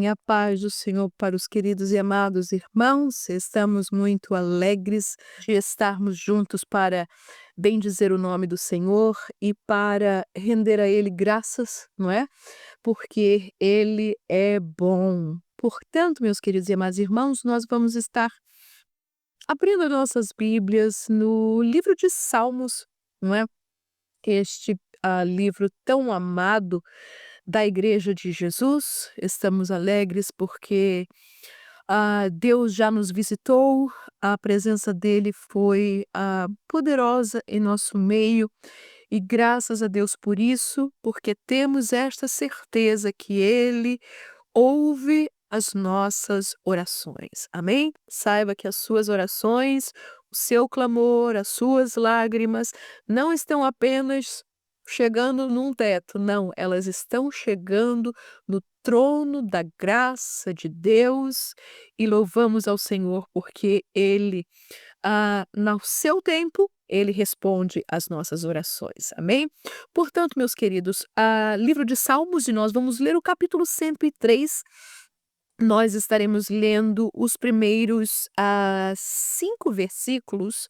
A paz do Senhor para os queridos e amados irmãos, estamos muito alegres de estarmos juntos para bendizer o nome do Senhor e para render a Ele graças, não é? Porque Ele é bom. Portanto, meus queridos e amados irmãos, nós vamos estar abrindo nossas Bíblias no livro de Salmos, não é? Este livro tão amado da Igreja de Jesus. Estamos alegres porque Deus já nos visitou, a presença dele foi poderosa em nosso meio, e graças a Deus por isso, porque temos esta certeza que ele ouve as nossas orações. Amém? Saiba que as suas orações, o seu clamor, as suas lágrimas não estão apenas chegando num teto, não, elas estão chegando no trono da graça de Deus, e louvamos ao Senhor porque Ele, no seu tempo, Ele responde às nossas orações. Amém? Portanto, meus queridos, livro de Salmos, e nós vamos ler o capítulo 103. Nós estaremos lendo os primeiros 5 versículos.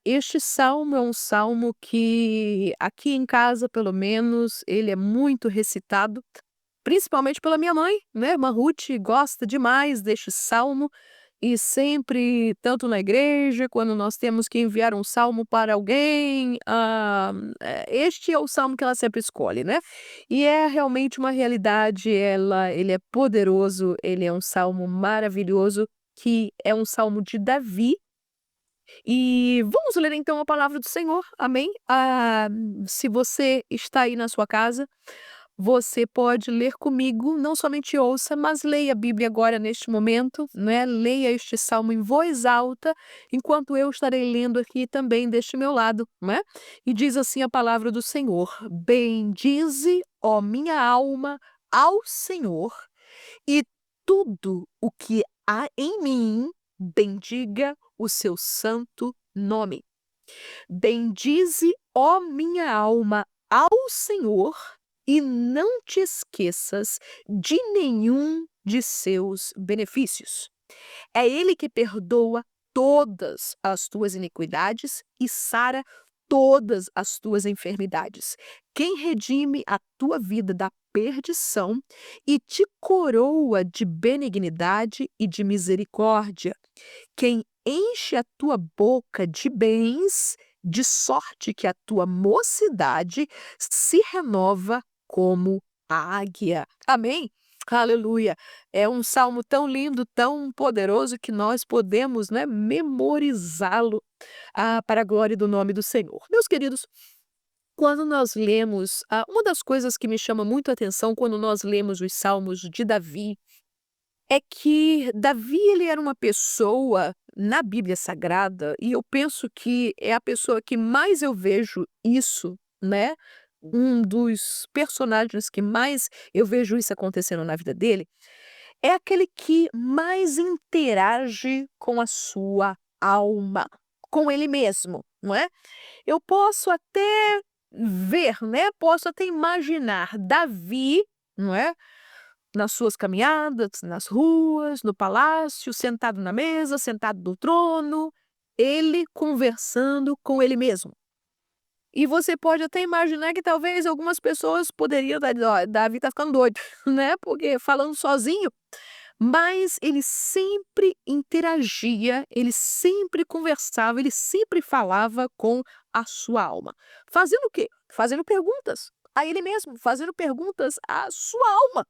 Este salmo é um salmo que, aqui em casa, pelo menos, ele é muito recitado, principalmente pela minha mãe, né? Irmã Ruth gosta demais deste salmo, e sempre, tanto na igreja, quando nós temos que enviar um salmo para alguém, este é o salmo que ela sempre escolhe, né? E é realmente uma realidade, ele é poderoso, ele é um salmo maravilhoso, que é um salmo de Davi. E vamos ler então a palavra do Senhor, amém? Se você está aí na sua casa, você pode ler comigo, não somente ouça, mas leia a Bíblia agora neste momento, né? Leia este salmo em voz alta, enquanto eu estarei lendo aqui também deste meu lado, né? E diz assim a palavra do Senhor: Bendize, ó minha alma, ao Senhor, e tudo o que há em mim, bendiga o seu santo nome. Bendize, ó minha alma, ao Senhor, e não te esqueças de nenhum de seus benefícios. É Ele que perdoa todas as tuas iniquidades e sara todas as tuas enfermidades. Quem redime a tua vida da perdição e te coroa de benignidade e de misericórdia. Quem enche a tua boca de bens, de sorte que a tua mocidade se renova como a águia. Amém? Aleluia. É um salmo tão lindo, tão poderoso, que nós podemos, né, memorizá-lo, para a glória do nome do Senhor. Meus queridos, quando nós lemos, uma das coisas que me chama muito a atenção quando nós lemos os salmos de Davi, é que Davi, ele era uma pessoa na Bíblia Sagrada, e eu penso que é a pessoa que mais eu vejo isso, né? Um dos personagens que mais eu vejo isso acontecendo na vida dele, é aquele que mais interage com a sua alma, com ele mesmo, não é? Eu posso até ver, né? Posso até imaginar Davi, não é? Nas suas caminhadas, nas ruas, no palácio, sentado na mesa, sentado no trono, ele conversando com ele mesmo. E você pode até imaginar que talvez algumas pessoas poderiam dar: "Ó, Davi tá ficando doido", né, porque falando sozinho. Mas ele sempre interagia, ele sempre conversava, ele sempre falava com a sua alma. Fazendo o quê? Fazendo perguntas a ele mesmo, fazendo perguntas à sua alma.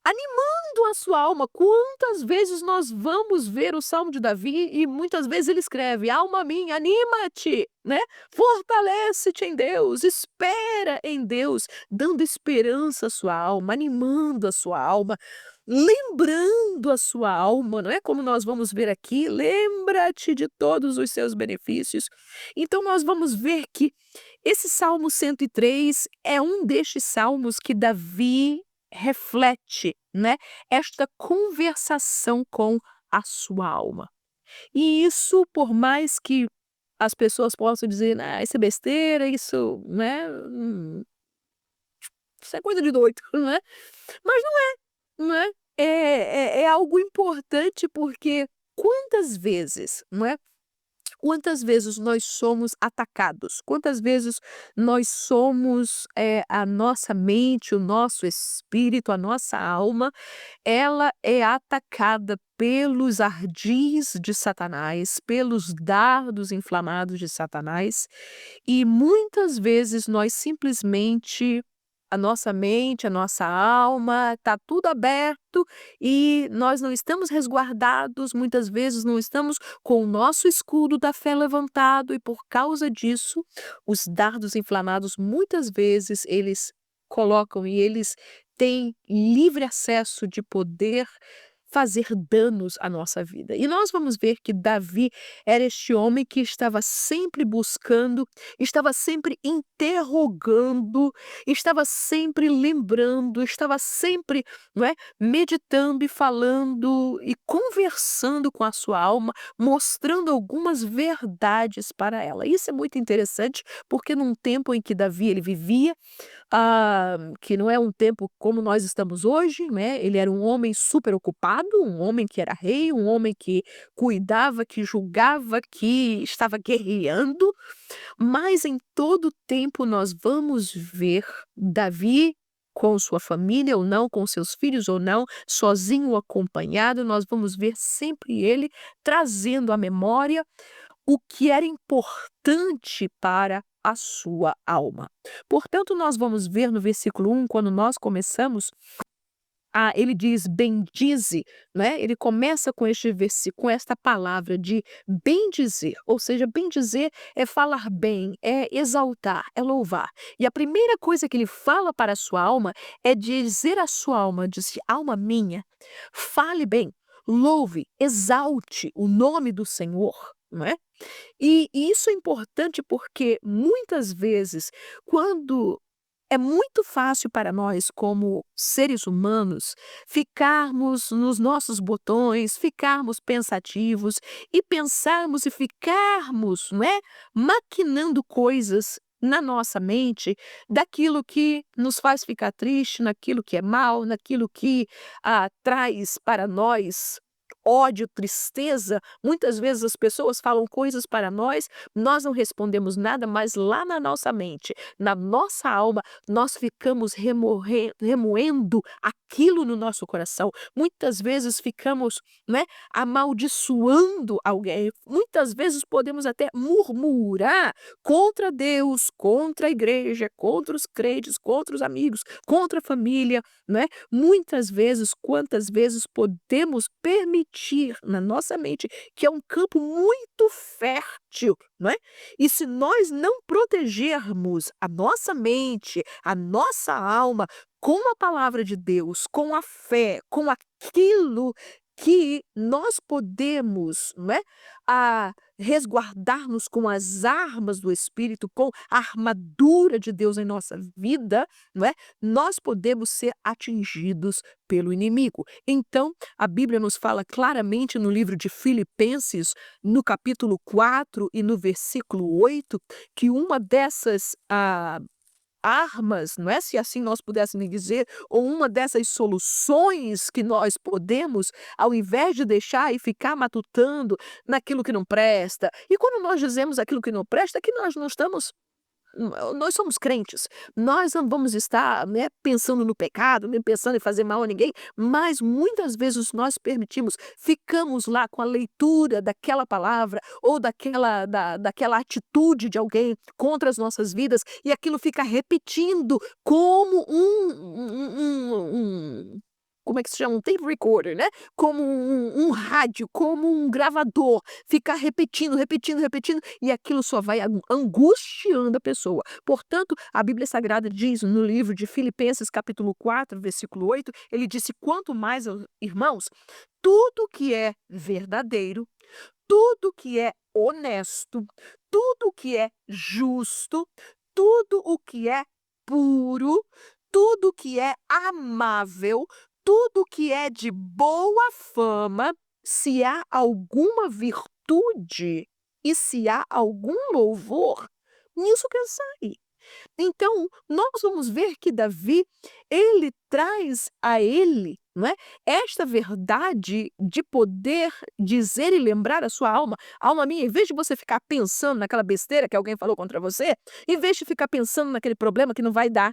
Animando a sua alma. Quantas vezes nós vamos ver o Salmo de Davi e muitas vezes ele escreve: "Alma minha, anima-te", né? "Fortalece-te em Deus, espera em Deus", dando esperança à sua alma, animando a sua alma, lembrando a sua alma, não é? Como nós vamos ver aqui: "Lembra-te de todos os seus benefícios". Então nós vamos ver que esse Salmo 103 é um destes salmos que Davi reflete, né, esta conversação com a sua alma. E isso, por mais que as pessoas possam dizer: "Ah, isso é besteira, isso, né, isso é coisa de doido", né, mas não é. não é? É algo importante, porque quantas vezes, não é? Quantas vezes nós somos atacados? Quantas vezes nós somos, a nossa mente, o nosso espírito, a nossa alma, ela é atacada pelos ardis de Satanás, pelos dardos inflamados de Satanás, e muitas vezes nós simplesmente a nossa mente, a nossa alma, está tudo aberto e nós não estamos resguardados, muitas vezes não estamos com o nosso escudo da fé levantado e por causa disso, os dardos inflamados muitas vezes eles colocam e eles têm livre acesso de poder fazer danos à nossa vida. E nós vamos ver que Davi era este homem que estava sempre buscando, estava sempre interrogando, estava sempre lembrando, estava sempre, não é, meditando e falando e conversando com a sua alma, mostrando algumas verdades para ela. Isso é muito interessante, porque num tempo em que Davi ele vivia, que não é um tempo como nós estamos hoje, né, ele era um homem super ocupado, um homem que era rei, um homem que cuidava, que julgava, que estava guerreando, mas em todo tempo nós vamos ver Davi com sua família ou não, com seus filhos ou não, sozinho ou acompanhado, nós vamos ver sempre ele trazendo à memória o que era importante para a sua alma. Portanto, nós vamos ver no versículo 1, quando nós começamos, ele diz: "Bendize", né, ele começa com este versículo, com esta palavra de bendizer, ou seja, bendizer é falar bem, é exaltar, é louvar. E a primeira coisa que ele fala para a sua alma é dizer à sua alma, diz: "Alma minha, fale bem, louve, exalte o nome do Senhor", não é? E isso é importante porque muitas vezes, quando é muito fácil para nós, como seres humanos, ficarmos nos nossos botões, ficarmos pensativos e pensarmos e ficarmos, não é, maquinando coisas na nossa mente daquilo que nos faz ficar triste, naquilo que é mal, naquilo que traz para nós ódio, tristeza. Muitas vezes as pessoas falam coisas para nós não respondemos nada, mas lá na nossa mente, na nossa alma, nós ficamos remoendo aquilo no nosso coração. Muitas vezes ficamos, né, amaldiçoando alguém. Muitas vezes podemos até murmurar contra Deus, contra a igreja, contra os crentes, contra os amigos, contra a família, né? Muitas vezes, quantas vezes podemos permitir na nossa mente, que é um campo muito fértil, não é? E se nós não protegermos a nossa mente, a nossa alma com a palavra de Deus, com a fé, com aquilo que nós podemos, não é? Resguardar-nos com as armas do Espírito, com a armadura de Deus em nossa vida, não é? Nós podemos ser atingidos pelo inimigo. Então, a Bíblia nos fala claramente no livro de Filipenses, no capítulo 4 e no versículo 8, que uma dessas armas, não é, se assim nós pudéssemos dizer, ou uma dessas soluções que nós podemos, ao invés de deixar e ficar matutando naquilo que não presta. E quando nós dizemos aquilo que não presta, é que nós não estamos nós somos crentes, nós não vamos estar, né, pensando no pecado, nem pensando em fazer mal a ninguém, mas muitas vezes nós permitimos, ficamos lá com a leitura daquela palavra ou daquela atitude de alguém contra as nossas vidas e aquilo fica repetindo como como é que se chama? Um tape recorder, né, como um rádio, como um gravador, ficar repetindo, repetindo, repetindo, e aquilo só vai angustiando a pessoa. Portanto, a Bíblia Sagrada diz no livro de Filipenses, capítulo 4, versículo 8, ele disse: "Quanto mais, irmãos, tudo que é verdadeiro, tudo que é honesto, tudo que é justo, tudo o que é puro, tudo que é amável, tudo que é de boa fama, se há alguma virtude e se há algum louvor, nisso pensai". Então, nós vamos ver que Davi, ele traz a ele, não é, esta verdade de poder dizer e lembrar a sua alma: "Alma minha, em vez de você ficar pensando naquela besteira que alguém falou contra você, em vez de ficar pensando naquele problema que não vai dar,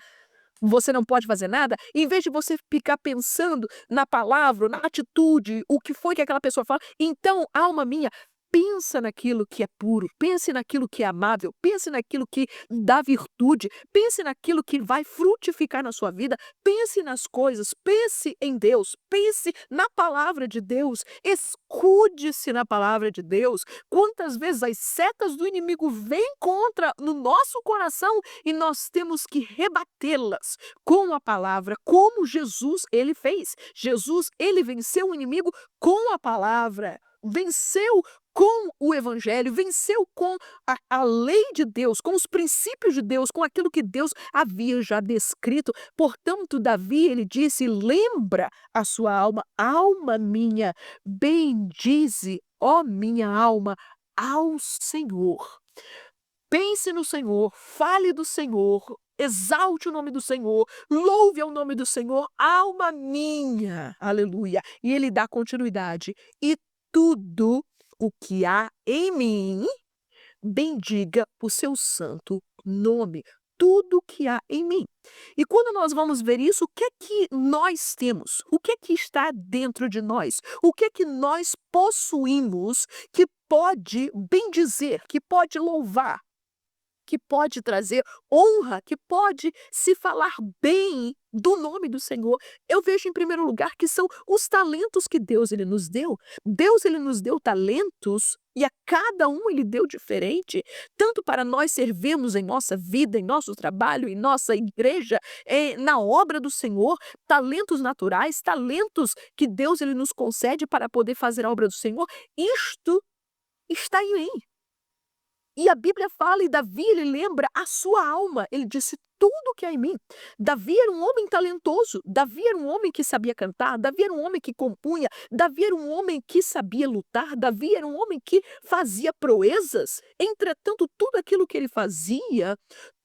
você não pode fazer nada, em vez de você ficar pensando na palavra, na atitude, o que foi que aquela pessoa fala, então, alma minha, pensa naquilo que é puro, pense naquilo que é amável, pense naquilo que dá virtude, pense naquilo que vai frutificar na sua vida, pense nas coisas, pense em Deus, pense na palavra de Deus, escude-se na palavra de Deus. Quantas vezes as setas do inimigo vêm contra no nosso coração e nós temos que rebatê-las com a palavra, como Jesus ele fez. Jesus, ele venceu o inimigo com a palavra, venceu com o evangelho, venceu com a lei de Deus, com os princípios de Deus, com aquilo que Deus havia já descrito. Portanto, Davi, ele disse: "Lembra a sua alma, alma minha, bendize, ó minha alma, ao Senhor." Pense no Senhor, fale do Senhor, exalte o nome do Senhor, louve ao nome do Senhor, alma minha, aleluia. E ele dá continuidade. E tudo o que há em mim, bendiga o seu santo nome. Tudo o que há em mim. E quando nós vamos ver isso, o que é que nós temos? O que é que está dentro de nós? O que é que nós possuímos que pode bendizer, que pode louvar, que pode trazer honra, que pode se falar bem do nome do Senhor? Eu vejo em primeiro lugar que são os talentos que Deus ele nos deu. Deus ele nos deu talentos e a cada um ele deu diferente, tanto para nós servirmos em nossa vida, em nosso trabalho, em nossa igreja, na obra do Senhor, talentos naturais, talentos que Deus ele nos concede para poder fazer a obra do Senhor. Isto está em mim. E a Bíblia fala, e Davi ele lembra a sua alma, ele disse: "Tudo que há em mim." Davi era um homem talentoso, Davi era um homem que sabia cantar, Davi era um homem que compunha, Davi era um homem que sabia lutar, Davi era um homem que fazia proezas. Entretanto, tudo aquilo que ele fazia,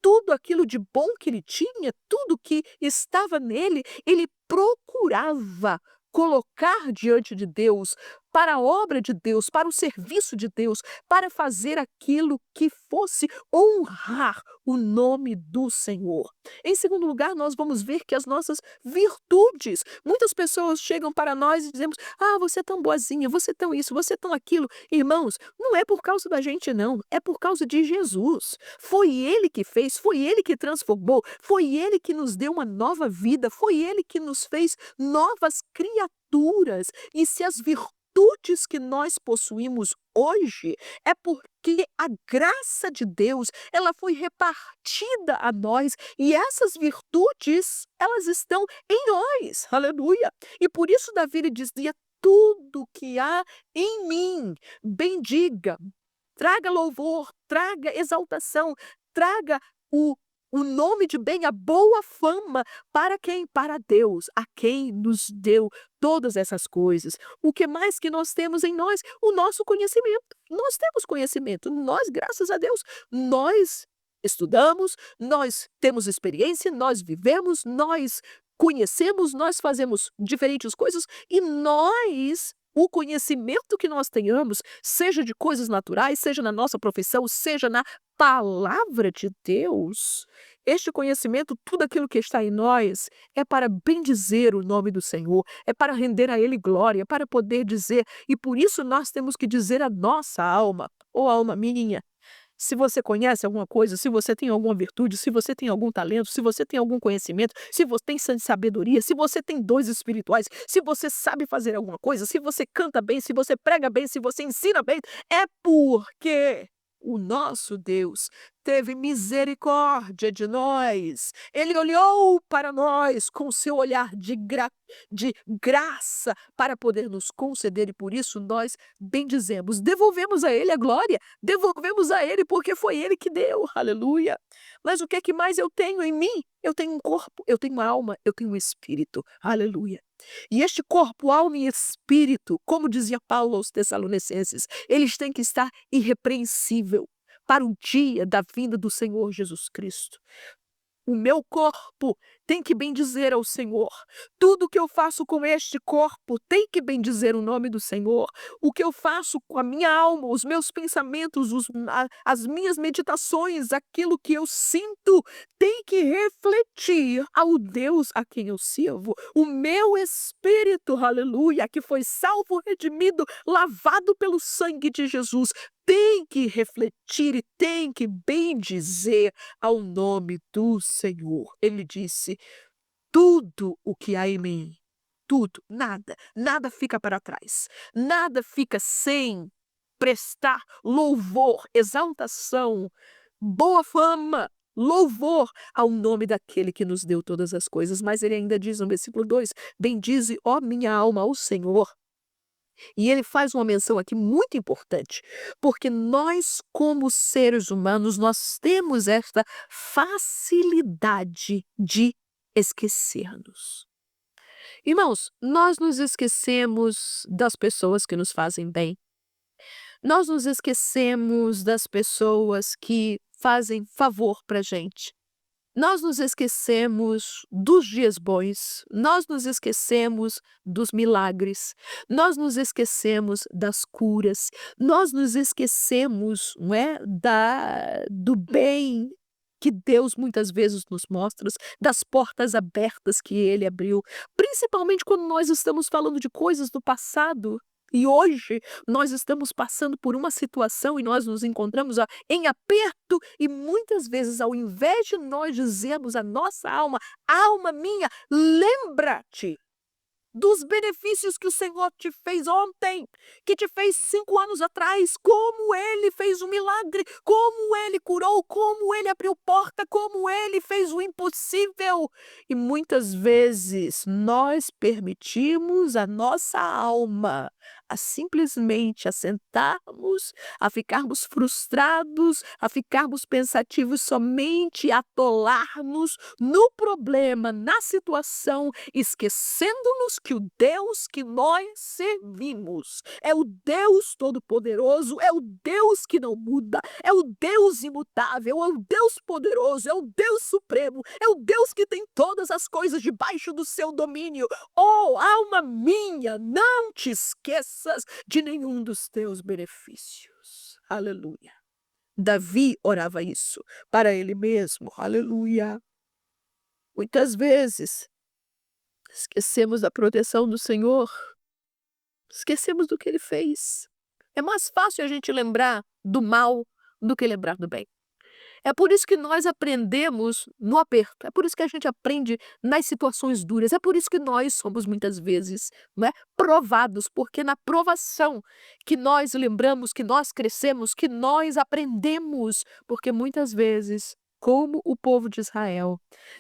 tudo aquilo de bom que ele tinha, tudo que estava nele, ele procurava colocar diante de Deus, para a obra de Deus, para o serviço de Deus, para fazer aquilo que fosse honrar o nome do Senhor. Em segundo lugar, nós vamos ver que as nossas virtudes, muitas pessoas chegam para nós e dizemos: "Ah, você é tão boazinha, você é tão isso, você é tão aquilo." Irmãos, não é por causa da gente não, é por causa de Jesus. Foi ele que fez, foi ele que transformou, foi ele que nos deu uma nova vida, foi ele que nos fez novas criaturas. E se as virtudes que nós possuímos hoje, é porque a graça de Deus, ela foi repartida a nós, e essas virtudes, elas estão em nós. Aleluia. E por isso Davi ele dizia: "Tudo que há em mim, bendiga." Traga louvor, traga exaltação, traga o o nome de bem, a boa fama para quem? Para Deus, a quem nos deu todas essas coisas. O que mais que nós temos em nós? O nosso conhecimento. Nós temos conhecimento, nós, graças a Deus, nós estudamos, nós temos experiência, nós vivemos, nós conhecemos, nós fazemos diferentes coisas e nós o conhecimento que nós tenhamos, seja de coisas naturais, seja na nossa profissão, seja na palavra de Deus, este conhecimento, tudo aquilo que está em nós, é para bendizer o nome do Senhor, é para render a Ele glória, é para poder dizer, e por isso nós temos que dizer à nossa alma: "Ó alma minha, se você conhece alguma coisa, se você tem alguma virtude, se você tem algum talento, se você tem algum conhecimento, se você tem sabedoria, se você tem dons espirituais, se você sabe fazer alguma coisa, se você canta bem, se você prega bem, se você ensina bem, é porque o nosso Deus teve misericórdia de nós. Ele olhou para nós com seu olhar de graça para poder nos conceder, e por isso nós bendizemos, devolvemos a Ele a glória, devolvemos a Ele porque foi Ele que deu, aleluia. Mas o que é que mais eu tenho em mim? Eu tenho um corpo, eu tenho uma alma, eu tenho um espírito, aleluia. E este corpo, alma e espírito, como dizia Paulo aos Tessalonicenses, eles têm que estar irrepreensível. para o dia da vinda do Senhor Jesus Cristo. O meu corpo tem que bendizer ao Senhor. Tudo que eu faço com este corpo tem que bendizer o nome do Senhor. O que eu faço com a minha alma, os meus pensamentos, as minhas meditações, aquilo que eu sinto, tem que refletir ao Deus a quem eu sirvo. O meu espírito, aleluia, que foi salvo, redimido, lavado pelo sangue de Jesus, tem que refletir e tem que bendizer ao nome do Senhor. Ele disse: tudo o que há em mim, tudo, nada fica para trás, nada fica sem prestar louvor, exaltação, boa fama, louvor ao nome daquele que nos deu todas as coisas. Mas ele ainda diz no versículo 2: bendize, ó minha alma, ao Senhor. E ele faz uma menção aqui muito importante, porque nós, como seres humanos, nós temos esta facilidade de esquecer-nos. Irmãos, nós nos esquecemos das pessoas que nos fazem bem. Nós nos esquecemos das pessoas que fazem favor para gente. Nós nos esquecemos dos dias bons, nós nos esquecemos dos milagres, nós nos esquecemos das curas, nós nos esquecemos, não é, do bem que Deus muitas vezes nos mostra, das portas abertas que Ele abriu, principalmente quando nós estamos falando de coisas do passado. E hoje nós estamos passando por uma situação e nós nos encontramos em aperto e muitas vezes, ao invés de nós dizermos à nossa alma, alma minha, lembra-te dos benefícios que o Senhor te fez ontem, que te fez 5 anos atrás, como Ele fez um milagre, como Ele curou, como Ele abriu porta, como Ele fez o impossível. E muitas vezes nós permitimos a nossa alma a simplesmente assentarmos, a ficarmos frustrados, a ficarmos pensativos somente, a atolar-nos no problema, na situação, esquecendo-nos que o Deus que nós servimos é o Deus Todo-Poderoso, é o Deus que não muda, é o Deus imutável, é o Deus poderoso, é o Deus supremo, é o Deus que tem todas as coisas debaixo do seu domínio. Oh, alma minha, não te esqueças de nenhum dos teus benefícios. Aleluia. Davi orava isso para ele mesmo. Aleluia. Muitas vezes esquecemos da proteção do Senhor, esquecemos do que Ele fez. É mais fácil a gente lembrar do mal do que lembrar do bem. É por isso que nós aprendemos no aperto, é por isso que a gente aprende nas situações duras, é por isso que nós somos muitas vezes, não é, provados, porque na provação que nós lembramos, que nós crescemos, que nós aprendemos, porque muitas vezes, como o povo de Israel,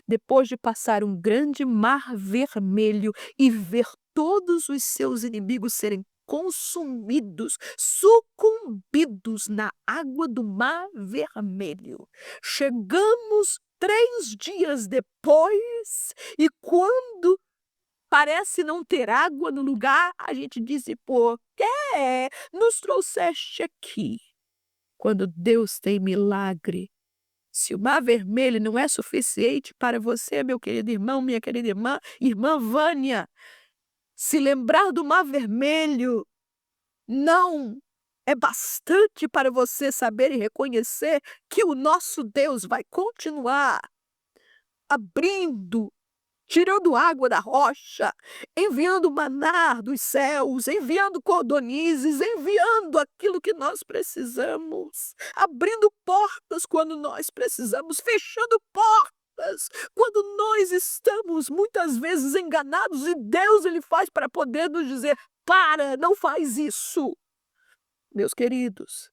depois de passar um grande mar vermelho e ver todos os seus inimigos serem consumidos, sucumbidos na água do mar vermelho. Chegamos 3 dias depois e quando parece não ter água no lugar, a gente diz: por que nos trouxeste aqui? Quando Deus tem milagre. Se o mar vermelho não é suficiente para você, meu querido irmão, minha querida irmã, irmã Vânia, se lembrar do mar vermelho não é bastante para você saber e reconhecer que o nosso Deus vai continuar abrindo, tirando água da rocha, enviando maná dos céus, enviando cordonizes, enviando aquilo que nós precisamos, abrindo portas quando nós precisamos, fechando portas quando nós estamos muitas vezes enganados e Deus ele faz para poder nos dizer: para, não faz isso. Meus queridos,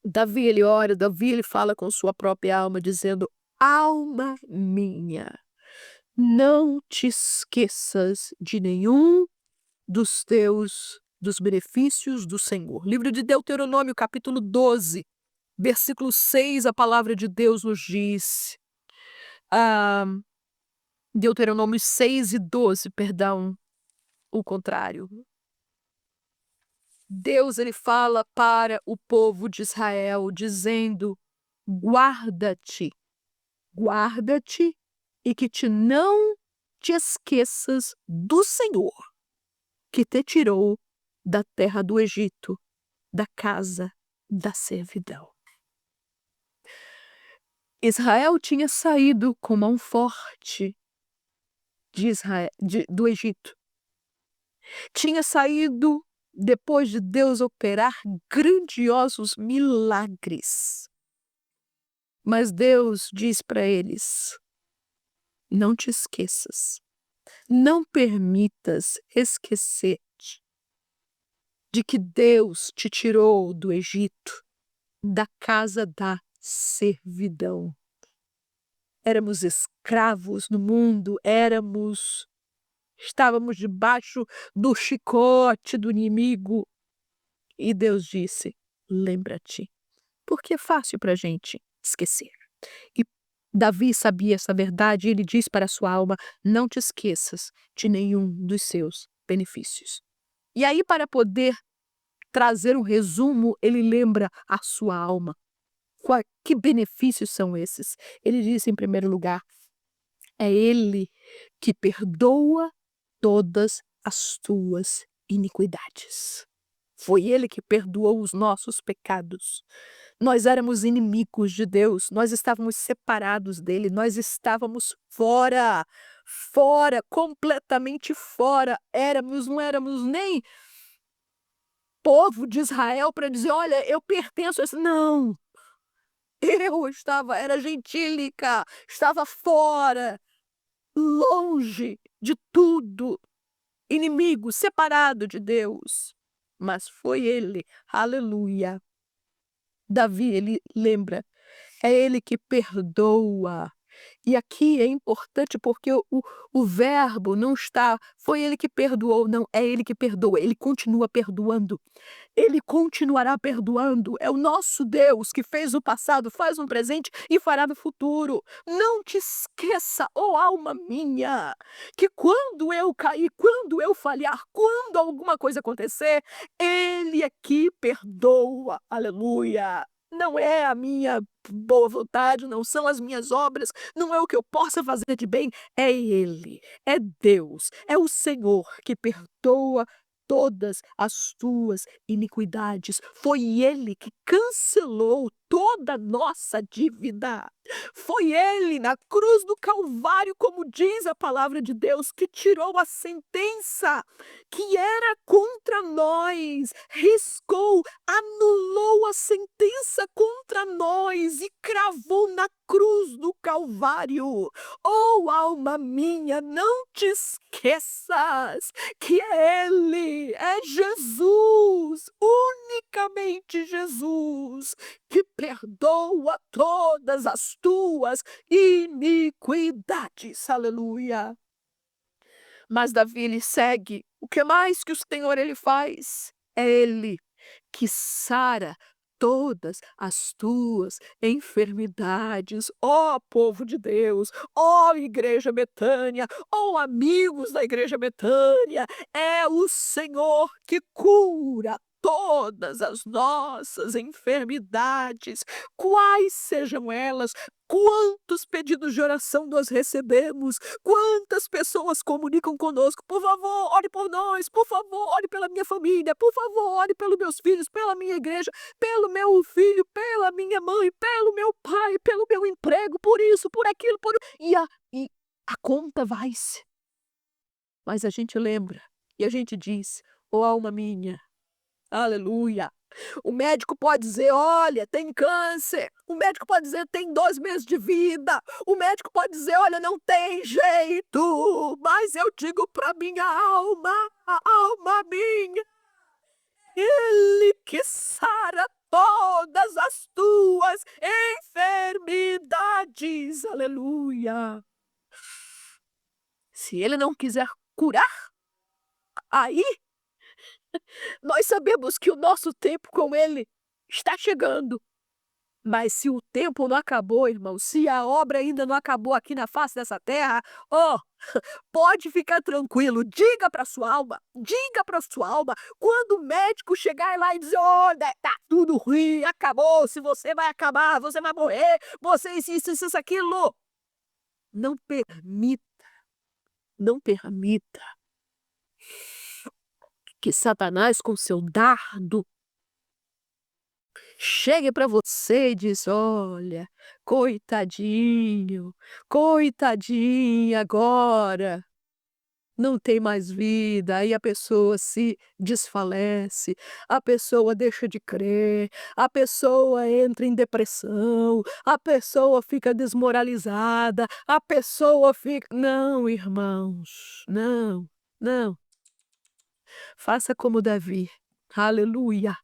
Davi ele ora, Davi ele fala com sua própria alma dizendo: alma minha, não te esqueças de nenhum dos benefícios do Senhor. Livro de Deuteronômio, capítulo 12, versículo 6, a palavra de Deus nos diz, Deuteronômio 6 e 12, perdão, o contrário. Deus ele fala para o povo de Israel, dizendo: guarda-te, guarda-te e que não te esqueças do Senhor, que te tirou da terra do Egito, da casa da servidão. Israel tinha saído com mão forte do Egito. Tinha saído depois de Deus operar grandiosos milagres. Mas Deus diz para eles: não te esqueças, não permitas esquecer-te de que Deus te tirou do Egito, da casa da servidão. Éramos escravos no mundo, estávamos debaixo do chicote do inimigo. E Deus disse: lembra-te, porque é fácil para a gente esquecer. E Davi sabia essa verdade e ele diz para a sua alma: não te esqueças de nenhum dos seus benefícios. E aí, para poder trazer um resumo, ele lembra a sua alma. Que benefícios são esses? Ele diz, em primeiro lugar, é Ele que perdoa todas as tuas iniquidades. Foi Ele que perdoou os nossos pecados. Nós éramos inimigos de Deus, nós estávamos separados dele, nós estávamos fora, completamente fora. Não éramos nem povo de Israel para dizer: olha, eu pertenço a esse. Não, era gentílica, estava fora, longe de tudo, inimigo, separado de Deus. Mas foi Ele, aleluia. Davi, ele lembra, é Ele que perdoa. E aqui é importante porque o verbo não está, foi Ele que perdoou, não, é Ele que perdoa, Ele continua perdoando. Ele continuará perdoando. É o nosso Deus que fez o passado, faz um presente e fará no futuro. Não te esqueça, ó alma minha, que quando eu cair, quando eu falhar, quando alguma coisa acontecer, Ele é que perdoa. Aleluia. Não é a minha boa vontade, não são as minhas obras, não é o que eu possa fazer de bem, é Ele, é Deus, é o Senhor que perdoa todas as tuas iniquidades. Foi Ele que cancelou toda a nossa dívida. Foi Ele na cruz do Calvário, como diz a palavra de Deus, que tirou a sentença que era contra nós, riscou, anulou a sentença contra nós e cravou na cruz do Calvário. Oh, alma minha, não te esqueças que é Ele, é Jesus, unicamente Jesus, que perdoa todas as tuas iniquidades. Aleluia. Mas Davi, ele segue. O que mais que o Senhor ele faz? É Ele que sara todas as tuas enfermidades, ó povo de Deus, ó Igreja Betânia, ó amigos da Igreja Betânia, é o Senhor que cura todas as nossas enfermidades, quais sejam elas. Quantos pedidos de oração nós recebemos? Quantas pessoas comunicam conosco? Por favor, ore por nós. Por favor, ore pela minha família. Por favor, ore pelos meus filhos, pela minha igreja, pelo meu filho, pela minha mãe, pelo meu pai, pelo meu emprego, por isso, por aquilo, e a conta vai-se. Mas a gente lembra e a gente diz: ó alma minha, aleluia. O médico pode dizer: olha, tem câncer. O médico pode dizer: tem 2 meses de vida. O médico pode dizer: olha, não tem jeito. Mas eu digo para minha alma, a alma minha, Ele que sara todas as tuas enfermidades. Aleluia. Se Ele não quiser curar, aí nós sabemos que o nosso tempo com Ele está chegando. Mas se o tempo não acabou, irmão, se a obra ainda não acabou aqui na face dessa terra, ó, pode ficar tranquilo, diga para sua alma, quando o médico chegar lá e dizer: "Olha, tá tudo ruim, acabou, se você vai acabar, você vai morrer, você isso, aquilo". Não permita, não permita que Satanás com seu dardo chegue para você e diz: "Olha, coitadinho, coitadinha agora, não tem mais vida", aí a pessoa se desfalece, a pessoa deixa de crer, a pessoa entra em depressão, a pessoa fica desmoralizada, a pessoa fica não, irmãos, não, não. Faça como Davi. Aleluia.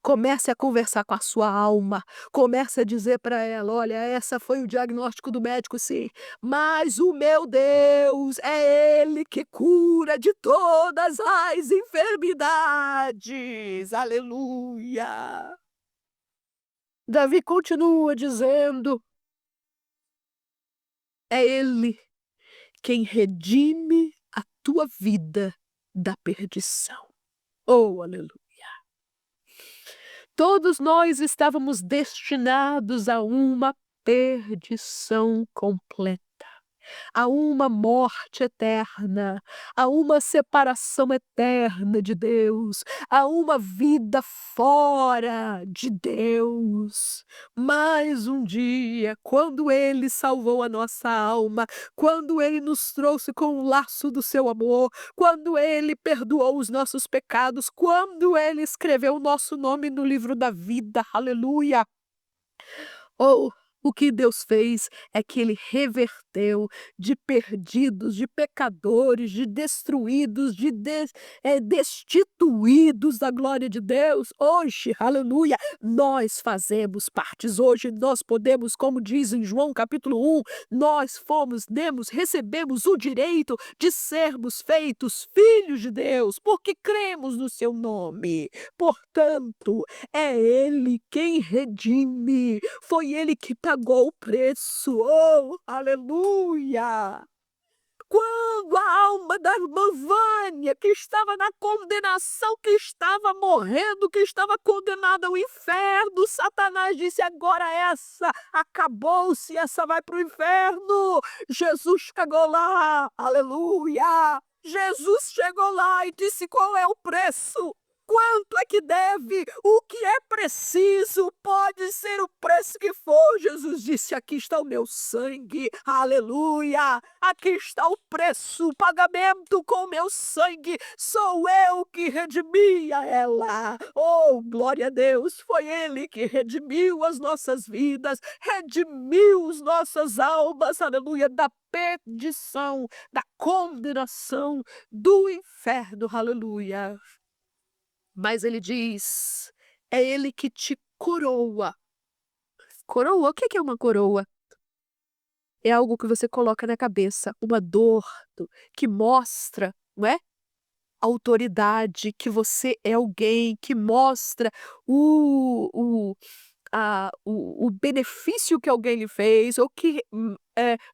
Comece a conversar com a sua alma, comece a dizer para ela: "Olha, essa foi o diagnóstico do médico sim, mas o meu Deus é ele que cura de todas as enfermidades". Aleluia. Davi continua dizendo: "É ele quem redime a tua vida da perdição". Oh, aleluia. Todos nós estávamos destinados a uma perdição completa, a uma morte eterna, a uma separação eterna de Deus, a uma vida fora de Deus. Mas um dia, quando Ele salvou a nossa alma, quando Ele nos trouxe com o laço do seu amor, quando Ele perdoou os nossos pecados, quando Ele escreveu o nosso nome no livro da vida, aleluia. Oh, o que Deus fez é que Ele reverteu de perdidos, de pecadores, de destruídos, destituídos da glória de Deus. Hoje, aleluia, nós fazemos partes. Hoje nós podemos, como diz em João capítulo 1, nós recebemos o direito de sermos feitos filhos de Deus, porque cremos no seu nome. Portanto, é Ele quem redime, foi Ele que pagou o preço, oh, aleluia! Quando a alma da irmã Vânia, que estava na condenação, que estava morrendo, que estava condenada ao inferno, Satanás disse: "Agora essa acabou-se, essa vai para o inferno". Jesus chegou lá, aleluia! Jesus chegou lá e disse: "Qual é o preço? Quanto é que deve? O que é preciso? Pode ser o preço que for". Jesus disse: "Aqui está o meu sangue". Aleluia! Aqui está o preço, o pagamento com o meu sangue. Sou eu que redimi a ela. Oh, glória a Deus! Foi Ele que redimiu as nossas vidas, redimiu as nossas almas, aleluia, da perdição, da condenação, do inferno, aleluia. Mas ele diz: "É Ele que te coroa". Coroa, o que que é uma coroa? É algo que você coloca na cabeça, uma dor que mostra, não é, autoridade, que você é alguém, que mostra o o benefício que alguém lhe fez ou que,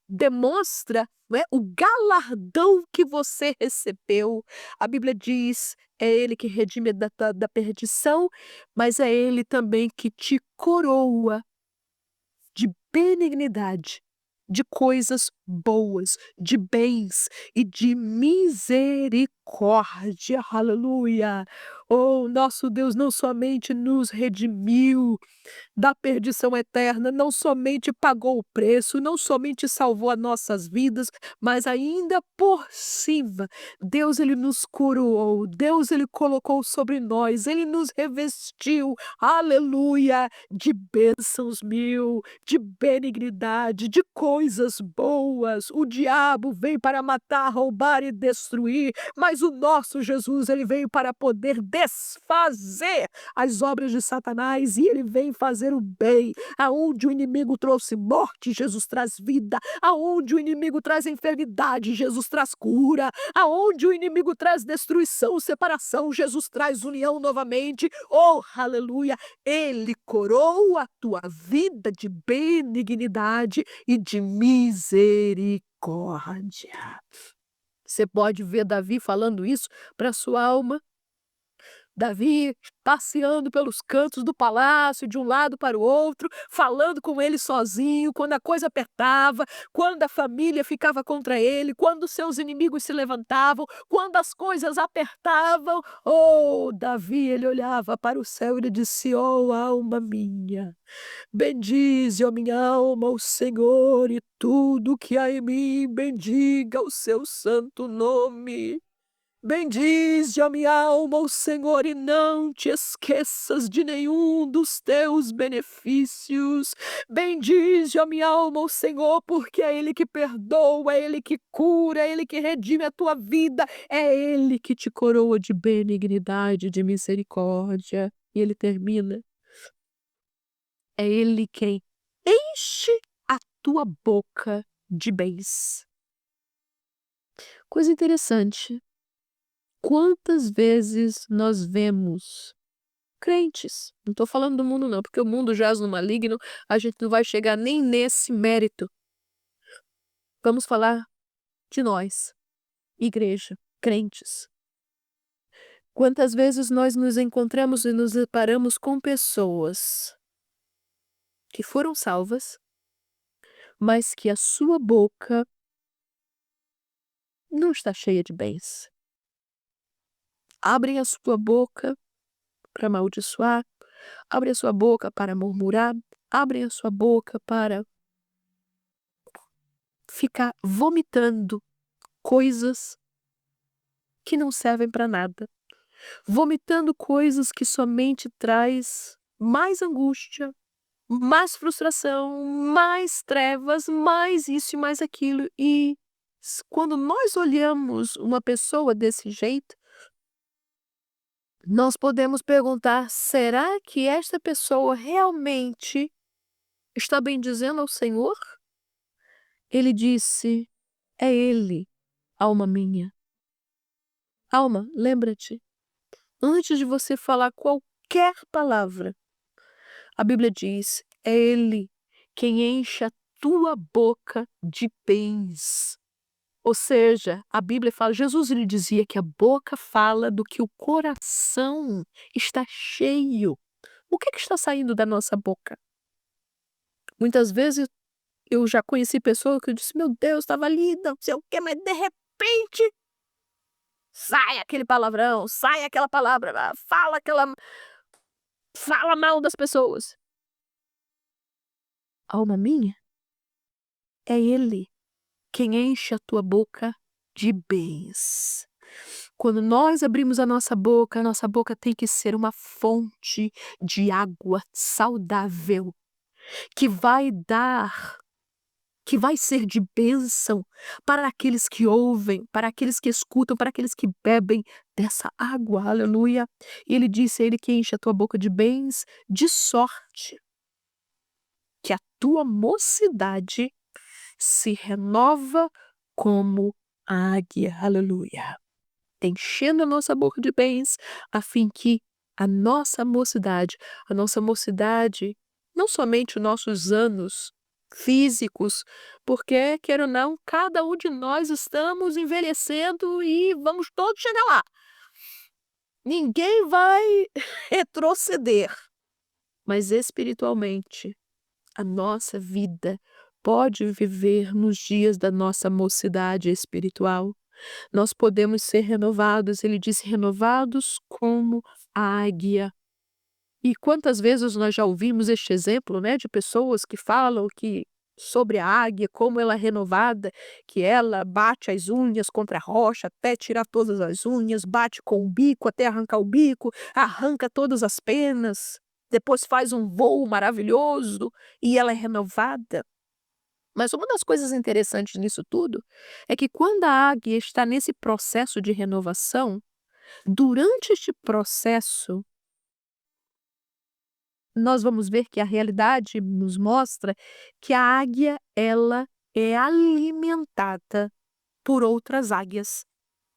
demonstra, não é, o galardão que você recebeu. A Bíblia diz: "É Ele que redime da perdição, mas é Ele também que te coroa de benignidade, de coisas boas, de bens e de misericórdia". Aleluia! Oh, nosso Deus não somente nos redimiu da perdição eterna, não somente pagou o preço, não somente salvou as nossas vidas, mas ainda por cima, Deus ele nos coroou, Deus ele colocou sobre nós, ele nos revestiu, aleluia, de bênçãos mil, de benignidade, de coisas boas. O diabo vem para matar, roubar e destruir, mas mas o nosso Jesus, ele veio para poder desfazer as obras de Satanás e ele vem fazer o bem. Aonde o inimigo trouxe morte, Jesus traz vida. Aonde o inimigo traz enfermidade, Jesus traz cura. Aonde o inimigo traz destruição, separação, Jesus traz união novamente. Oh, aleluia! Ele coroa a tua vida de benignidade e de misericórdia. Você pode ver Davi falando isso para sua alma. Davi passeando pelos cantos do palácio, de um lado para o outro, falando com ele sozinho, quando a coisa apertava, quando a família ficava contra ele, quando seus inimigos se levantavam, quando as coisas apertavam. Oh, Davi, ele olhava para o céu e ele disse: "Oh, alma minha, bendize, ó minha alma, o Senhor, e tudo que há em mim, bendiga o seu santo nome. Bendize, ó minha alma, o Senhor, e não te esqueças de nenhum dos teus benefícios. Bendize, ó minha alma, o Senhor, porque é Ele que perdoa, é Ele que cura, é Ele que redime a tua vida, é Ele que te coroa de benignidade, de misericórdia." E ele termina: "É Ele quem enche a tua boca de bens." Coisa interessante. Quantas vezes nós vemos crentes, não estou falando do mundo não, porque o mundo jaz no maligno, a gente não vai chegar nem nesse mérito. Vamos falar de nós, igreja, crentes. Quantas vezes nós nos encontramos e nos deparamos com pessoas que foram salvas, mas que a sua boca não está cheia de bens. Abrem a sua boca para amaldiçoar, abrem a sua boca para murmurar, abrem a sua boca para ficar vomitando coisas que não servem para nada, vomitando coisas que somente traz mais angústia, mais frustração, mais trevas, mais isso e mais aquilo. E quando nós olhamos uma pessoa desse jeito, nós podemos perguntar: será que esta pessoa realmente está bendizendo ao Senhor? Ele disse: "É Ele, alma minha." Alma, lembra-te, antes de você falar qualquer palavra, a Bíblia diz: "É Ele quem enche a tua boca de bens." Ou seja, a Bíblia fala, Jesus ele dizia que a boca fala do que o coração está cheio. O que está saindo da nossa boca? Muitas vezes eu já conheci pessoas que eu disse: "Meu Deus, estava linda, não sei o quê", mas de repente sai aquele palavrão, sai aquela palavra, fala mal das pessoas. Alma minha, é Ele quem enche a tua boca de bens. Quando nós abrimos a nossa boca tem que ser uma fonte de água saudável, que vai dar, que vai ser de bênção para aqueles que ouvem, para aqueles que escutam, para aqueles que bebem dessa água, aleluia. E ele disse: "É Ele que enche a tua boca de bens, de sorte que a tua mocidade se renova como a águia", aleluia. Enchendo a nossa boca de bens, a fim que a nossa mocidade, não somente os nossos anos físicos, porque, queira ou não, cada um de nós estamos envelhecendo e vamos todos chegar lá. Ninguém vai retroceder, mas espiritualmente, a nossa vida pode viver nos dias da nossa mocidade espiritual. Nós podemos ser renovados, ele diz: "Renovados como a águia." E quantas vezes nós já ouvimos este exemplo, né, de pessoas que falam que sobre a águia, como ela é renovada, que ela bate as unhas contra a rocha até tirar todas as unhas, bate com o bico até arrancar o bico, arranca todas as penas, depois faz um voo maravilhoso e ela é renovada. Mas uma das coisas interessantes nisso tudo é que quando a águia está nesse processo de renovação, durante este processo, nós vamos ver que a realidade nos mostra que a águia, ela é alimentada por outras águias,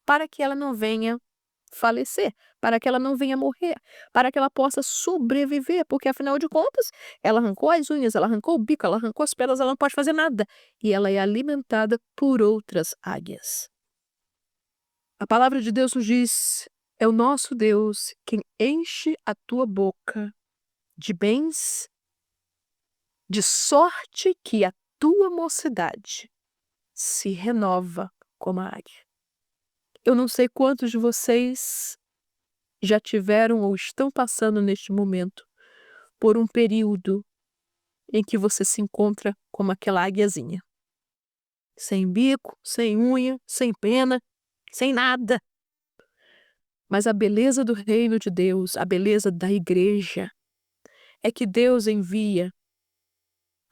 para que ela não venha falecer, para que ela não venha morrer, para que ela possa sobreviver, porque afinal de contas, ela arrancou as unhas, ela arrancou o bico, ela arrancou as penas, ela não pode fazer nada. E ela é alimentada por outras águias. A palavra de Deus nos diz: é o nosso Deus quem enche a tua boca de bens, de sorte que a tua mocidade se renova como a águia. Eu não sei quantos de vocês já tiveram ou estão passando neste momento por um período em que você se encontra como aquela águiazinha. Sem bico, sem unha, sem pena, sem nada. Mas a beleza do reino de Deus, a beleza da igreja, é que Deus envia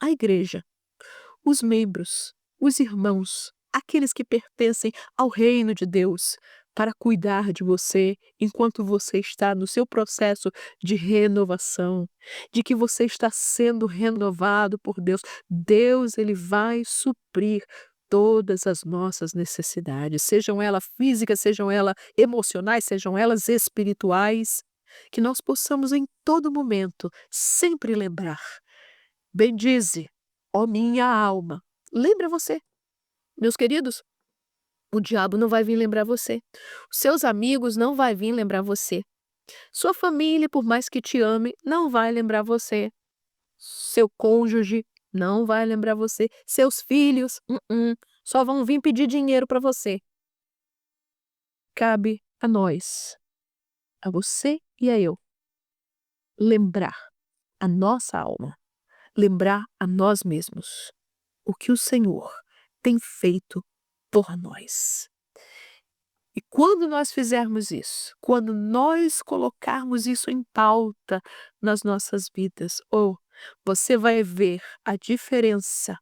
a igreja, os membros, os irmãos, aqueles que pertencem ao reino de Deus, para cuidar de você enquanto você está no seu processo de renovação, de que você está sendo renovado por Deus. Deus, ele vai suprir todas as nossas necessidades, sejam elas físicas, sejam elas emocionais, sejam elas espirituais, que nós possamos em todo momento sempre lembrar: bendize, ó minha alma. Lembra você, meus queridos, o diabo não vai vir lembrar você. Os seus amigos não vai vir lembrar você. Sua família, por mais que te ame, não vai lembrar você. Seu cônjuge não vai lembrar você. Seus filhos, só vão vir pedir dinheiro para você. Cabe a nós, a você e a eu, lembrar a nossa alma, lembrar a nós mesmos o que o Senhor tem feito por nós. E quando nós fizermos isso, quando nós colocarmos isso em pauta nas nossas vidas, você vai ver a diferença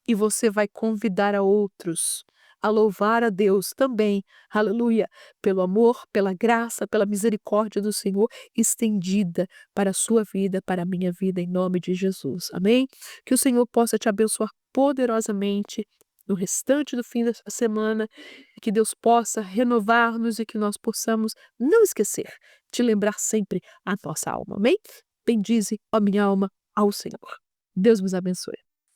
e você vai convidar a outros a louvar a Deus também, aleluia, pelo amor, pela graça, pela misericórdia do Senhor estendida para a sua vida, para a minha vida, em nome de Jesus, amém? Que o Senhor possa te abençoar poderosamente no restante do fim da semana, que Deus possa renovar-nos e que nós possamos não esquecer de lembrar sempre a nossa alma, amém? Bendize, ó minha alma, ao Senhor. Deus vos abençoe.